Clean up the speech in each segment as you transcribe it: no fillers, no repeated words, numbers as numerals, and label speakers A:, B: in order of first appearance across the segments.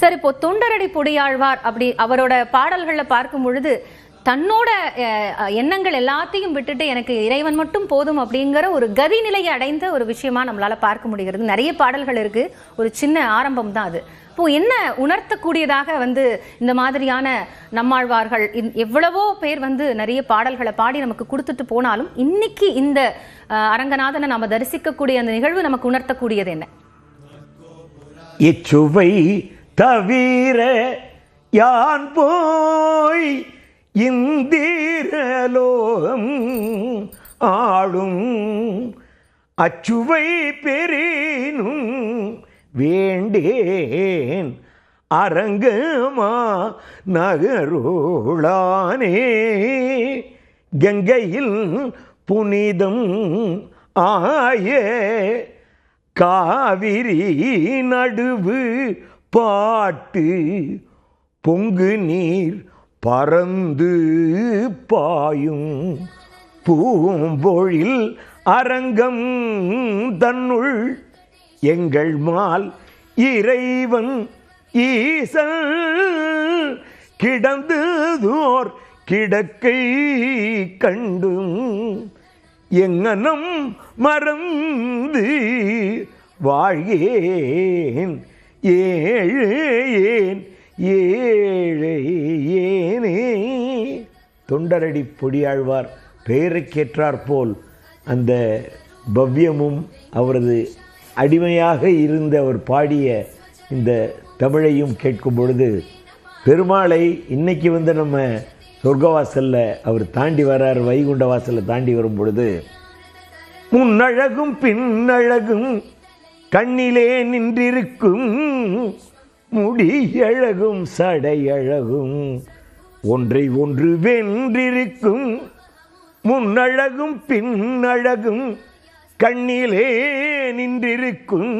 A: Sir, இப்போ தொண்டரடி பொடியாழ்வார் அப்படி அவரோட பாடல்களை பார்க்கும் பொழுது தன்னோட எண்ணங்கள் எல்லாத்தையும் விட்டுட்டு எனக்கு இறைவன் மட்டும் போதும் அப்படிங்கிற ஒரு கதி நிலையை அடைந்த ஒரு விஷயமா நம்மளால பார்க்க முடிகிறது. நிறைய பாடல்கள் இருக்கு, ஒரு சின்ன ஆரம்பம் தான் அது. இப்போ என்ன உணர்த்தக்கூடியதாக இந்த மாதிரியான நம்மாழ்வார்கள் எவ்வளவோ பேர் நிறைய பாடல்களை பாடி நமக்கு கொடுத்துட்டு போனாலும் இன்னைக்கு இந்த அரங்கநாதனை நாம தரிசிக்கக்கூடிய அந்த நிகழ்வு நமக்கு உணர்த்தக்கூடியது என்ன?
B: இச்சுவை தவிர யான் போய் இந்திரலோகம் ஆளும் அச்சுவை பெறினும் வேண்டேன் அரங்கமா நகரோளானே கங்கையில் புனிதம் ஆய காவிரி நடுவு பாட்டு பொங்கு நீர் பறந்து பாயும் பூம்பொழில் அரங்கம் தன்னுள் எங்கள் மால் இறைவன் ஈசன் கிடந்ததோர் கிடக்கை கண்டும் எங்கனம் மறந்து வாழ்கேன் ஏழேன் ஏழேனே. தொண்டரடி பொடியாழ்வார் பெயருக்கேற்றாற்போல் அந்த பவ்யமும் அவரது அடிமையாக இருந்து அவர் பாடிய இந்த தமிழையும் கேட்கும் பொழுது பெருமாளை இன்னைக்கு நம்ம சொர்க்கவாசலில் அவர் தாண்டி வர்றார், வைகுண்ட வாசலில் தாண்டி வரும் பொழுது முன்னழகும் பின்னழகும் கண்ணிலே நின்றிருக்கும் முடியழகும் சடையழகும் ஒன்றை ஒன்று வென்றிருக்கும் முன்னழகும் பின்னழகும் கண்ணிலே நின்றிருக்கும்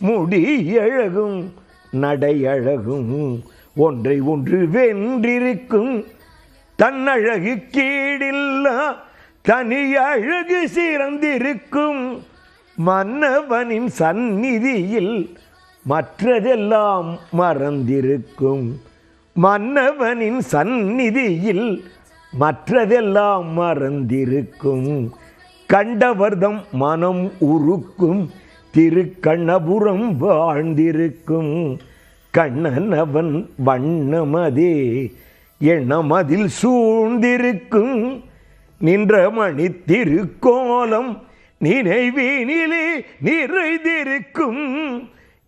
B: முடியழகும் நடையழகும் ஒன்றை ஒன்று வென்றிருக்கும் தன்னழகு கீடில்லா தனி அழகு சிறந்திருக்கும் மன்னவனின் சந்நிதியில் மற்றதெல்லாம் மறந்திருக்கும் மன்னவனின் சந்நிதியில் மற்றதெல்லாம் மறந்திருக்கும் கண்டவர்தம் மனம் உருக்கும் திருக்கண்ணபுரம் வாழ்ந்திருக்கும் கண்ணனவன் வண்ணமதே எண்ணமதில் சூழ்ந்திருக்கும் நின்ற மணி திருக்கோலம் நினைவினிலே நிறைந்திருக்கும்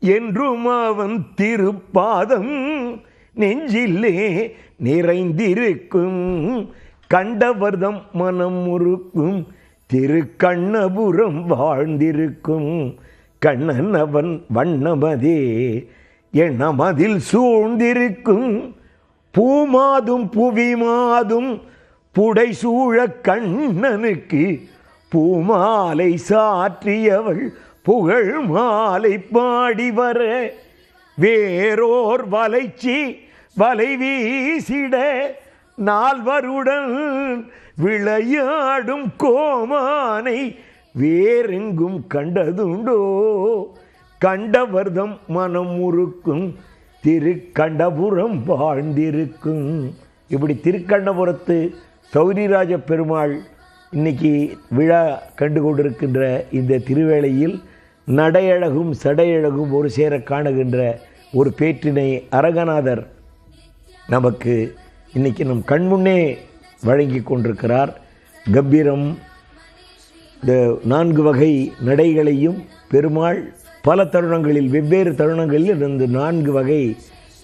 B: என்றும் அவன் திருப்பாதம் நெஞ்சிலே நிறைந்திருக்கும் கண்டவர்தம் மனம் முறுக்கும் திருக்கண்ணபுரம் வாழ்ந்திருக்கும் கண்ணனவன் வண்ணமதே எண்ணமதில் சூழ்ந்திருக்கும் பூமாதும் புவிமாதும் புடை சூழ கண்ணனுக்கு பூமாலை சாற்றியவள் புகழ் மாலை பாடி வர வேறோர் வலைச்சி வலை வீசிட நால்வருடன் விளையாடும் கோமானை வேறெங்கும் கண்டதுண்டோ கண்டவர்தம் மனம் முறுக்கும் திருக்கண்டபுரம் வாழ்ந்திருக்கும். இப்படி திருக்கண்டபுரத்து சௌரிராஜ பெருமாள் இன்னைக்கு விழா கண்டு கொண்டிருக்கின்ற இந்த திருவேளையில் நடையழகும் சடையழகும் ஒரு சேர காணுகின்ற ஒரு பேற்றினை அரங்கநாதர் நமக்கு இன்னைக்கு நம் கண்முன்னே வழங்கி கொண்டிருக்கிறார். கம்பீரம், இந்த 4 வகை நடைகளையும் பெருமாள் பல தருணங்களில் வெவ்வேறு தருணங்களில் இந்த 4 வகை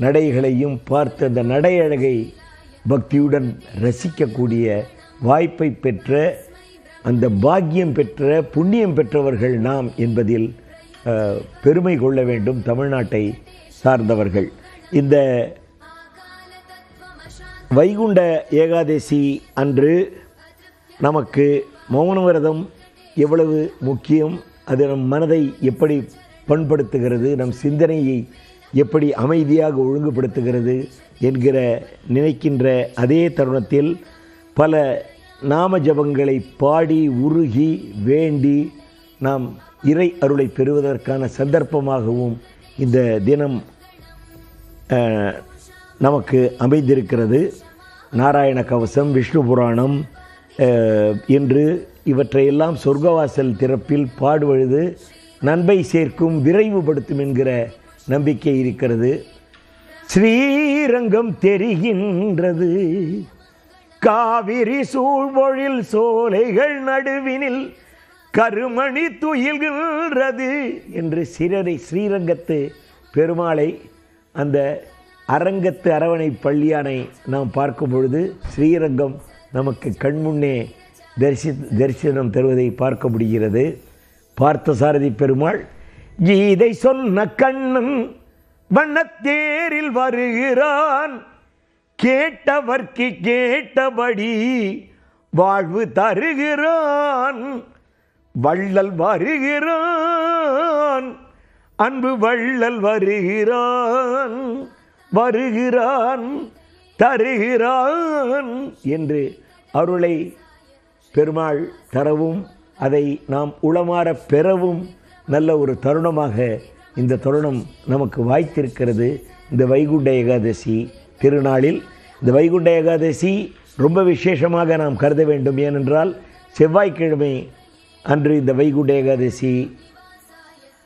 B: நடைகளையும் பார்த்து அந்த நடையழகை பக்தியுடன் ரசிக்கக்கூடிய வாய்ப்பை பெற்ற அந்த பாக்கியம் பெற்ற புண்ணியம் பெற்றவர்கள் நாம் என்பதில் பெருமை கொள்ள வேண்டும். தமிழ்நாட்டை சார்ந்தவர்கள் இந்த வைகுண்ட ஏகாதசி அன்று நமக்கு மௌன விரதம் எவ்வளவு முக்கியம், அது நம் மனதை எப்படி பண்படுத்துகிறது, நம் சிந்தனையை எப்படி அமைதியாக ஒழுங்குபடுத்துகிறது என்கிற நினைக்கின்ற அதே தருணத்தில் பல நாம ஜபங்களை பாடி உருகி வேண்டி நாம் இறை அருளை பெறுவதற்கான சந்தர்ப்பமாகவும் இந்த தினம் நமக்கு அமைந்திருக்கிறது. நாராயண கவசம், விஷ்ணு புராணம் என்று இவற்றையெல்லாம் சொர்க்கவாசல் திறப்பில் பாடுவழுது நன்மை சேர்க்கும், விரைவுபடுத்தும் என்கிற நம்பிக்கை இருக்கிறது. ஸ்ரீரங்கம் தெரிகின்றது, காவிரி சூழ்வொழில் சோலைகள் நடுவினில் கருமணி துயில்கின்றது என்று ஸ்ரீரங்கத்து பெருமாளை, அந்த அரங்கத்து அரவணை பள்ளியானை நாம் பார்க்கும் பொழுது ஸ்ரீரங்கம் நமக்கு கண்முன்னே தரிசனம் தருவதை பார்க்க முடிகிறது. பார்த்தசாரதி பெருமாள் கீதை சொன்ன கண்ணன் வண்ணத்தேரில் வருகிறான், கேட்டவர்க்கு கேட்டபடி வாழ்வு தருகிறான். வள்ளல் வருகிறான், அன்பு வள்ளல் வருகிறான், வருகிறான் தருகிறான் என்று அருளை பெருமாள் தரவும் அதை நாம் உளமாற பெறவும் நல்ல ஒரு தருணமாக இந்த தருணம் நமக்கு வாய்த்திருக்கிறது. இந்த வைகுண்ட ஏகாதசி திருநாளில் இந்த வைகுண்ட ஏகாதசி ரொம்ப விசேஷமாக நாம் கருத வேண்டும். ஏனென்றால் செவ்வாய்க்கிழமை அன்று இந்த வைகுண்ட ஏகாதசி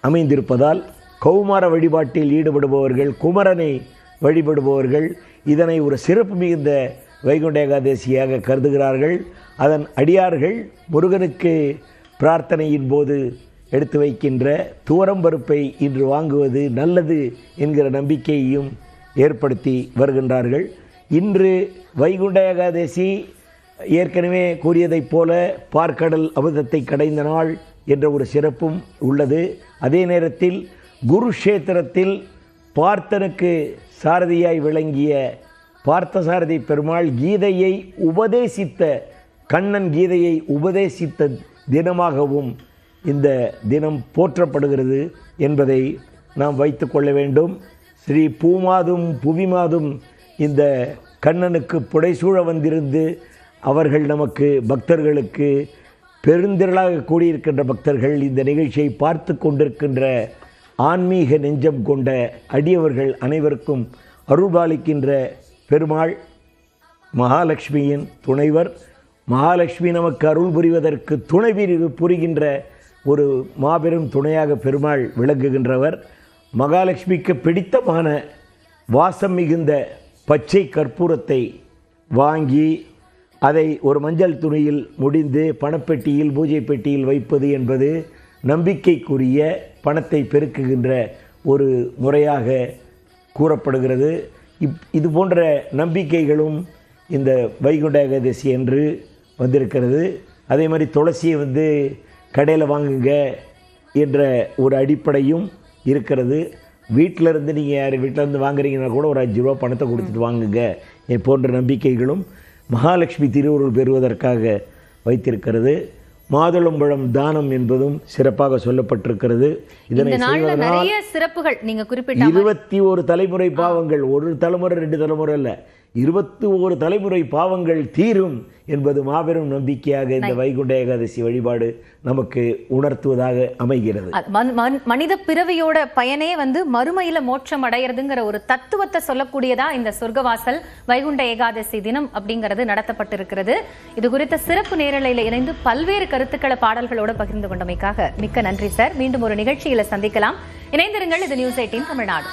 B: அமைந்திருப்பதால் கௌமார வழிபாட்டில் ஈடுபடுபவர்கள், குமரனை வழிபடுபவர்கள் இதனை ஒரு சிறப்பு மிகுந்த வைகுண்ட ஏகாதசியாக கருதுகிறார்கள். அதன் அடியார்கள் முருகனுக்கு பிரார்த்தனையின் போது எடுத்து வைக்கின்ற துவரம்பருப்பை இன்று வாங்குவது நல்லது என்கிற நம்பிக்கையையும் ஏற்படுத்தி வருகின்றார்கள். இன்று வைகுண்ட ஏகாதசி ஏற்கனவே கூறியதைப் போல பார்க்கடல் அமுதத்தை கடைந்த நாள் என்ற ஒரு சிறப்பும் உள்ளது. அதே நேரத்தில் குருஷேத்திரத்தில் பார்த்தனுக்கு சாரதியாய் விளங்கிய பார்த்தசாரதி பெருமாள் கீதையை உபதேசித்த, கண்ணன் கீதையை உபதேசித்த தினமாகவும் இந்த தினம் போற்றப்படுகிறது என்பதை நாம் வைத்து கொள்ள வேண்டும். ஸ்ரீ பூமாதும் புவிமாதும் இந்த கண்ணனுக்கு புடைசூழ வந்திருந்து அவர்கள் நமக்கு பக்தர்களுக்கு பெருந்திரளாக கூடியிருக்கின்ற பக்தர்கள் இந்த நிகழ்ச்சியை பார்த்து கொண்டிருக்கின்ற ஆன்மீக நெஞ்சம் கொண்ட அடியவர்கள் அனைவருக்கும் அருள்பாலிக்கின்ற பெருமாள் மகாலட்சுமியின் துணைவர். மகாலட்சுமி நமக்கு அருள் புரிவதற்கு துணை புரிகின்ற ஒரு மாபெரும் துணையாக பெருமாள் விளங்குகின்றவர். மகாலட்சுமிக்கு பிடித்தமான வாசம் மிகுந்த பச்சை கற்பூரத்தை வாங்கி அதை ஒரு மஞ்சள் துணியில் முடிந்து பணப்பெட்டியில், பூஜை பெட்டியில் வைப்பது என்பது நம்பிக்கைக்குரிய, பணத்தை பெருக்குகின்ற ஒரு முறையாக கூறப்படுகிறது. இது போன்ற நம்பிக்கைகளும் இந்த வைகுண்ட ஏகாதசி என்று வந்திருக்கிறது. அதே மாதிரி துளசியை கடையில் வாங்குங்க என்ற ஒரு அடிப்படையும் இருக்கிறது. வீட்டிலேருந்து நீங்கள் யார் வீட்டிலேருந்து வாங்குறீங்கன்னா கூட ஒரு 5 ரூபா பணத்தை கொடுத்துட்டு வாங்குங்க போன்ற நம்பிக்கைகளும் மகாலட்சுமி திருவுருள் பெறுவதற்காக வைத்திருக்கிறது. மாதுளம்பழம் தானம் என்பதும் சிறப்பாக சொல்லப்பட்டிருக்கிறது. இதனை செய்வதனால்
A: சிறப்புகள் நீங்க குறிப்பிட்ட
B: 21 தலைமுறை பாவங்கள், ஒரு தலைமுறை 2 தலைமுறை அல்ல, 21 தலைமுறை பாவங்கள் தீரும் என்பது மாபெரும் நம்பிக்கையாக இந்த வைகுண்ட ஏகாதசி வழிபாடு நமக்கு உணர்த்துவதாக அமைகிறது.
A: மனித பிறவியோட பயனே மறுமையில மோட்சம் அடைகிறதுங்கிற ஒரு தத்துவத்தை சொல்லக்கூடியதா இந்த சொர்க்கவாசல் வைகுண்ட ஏகாதசி தினம் அப்படிங்கிறது நடத்தப்பட்டிருக்கிறது. இது குறித்த சிறப்பு நேரலையில இணைந்து பல்வேறு கருத்துக்களை பாடல்களோடு பகிர்ந்து கொண்டமைக்காக மிக்க நன்றி சார். மீண்டும் ஒரு நிகழ்ச்சியில சந்திக்கலாம். இணைந்திருங்கள். இது நியூஸ் 18 தமிழ்நாடு.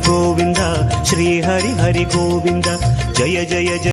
C: गोविंदा श्री हरि हरि गोविंदा जय जय जय।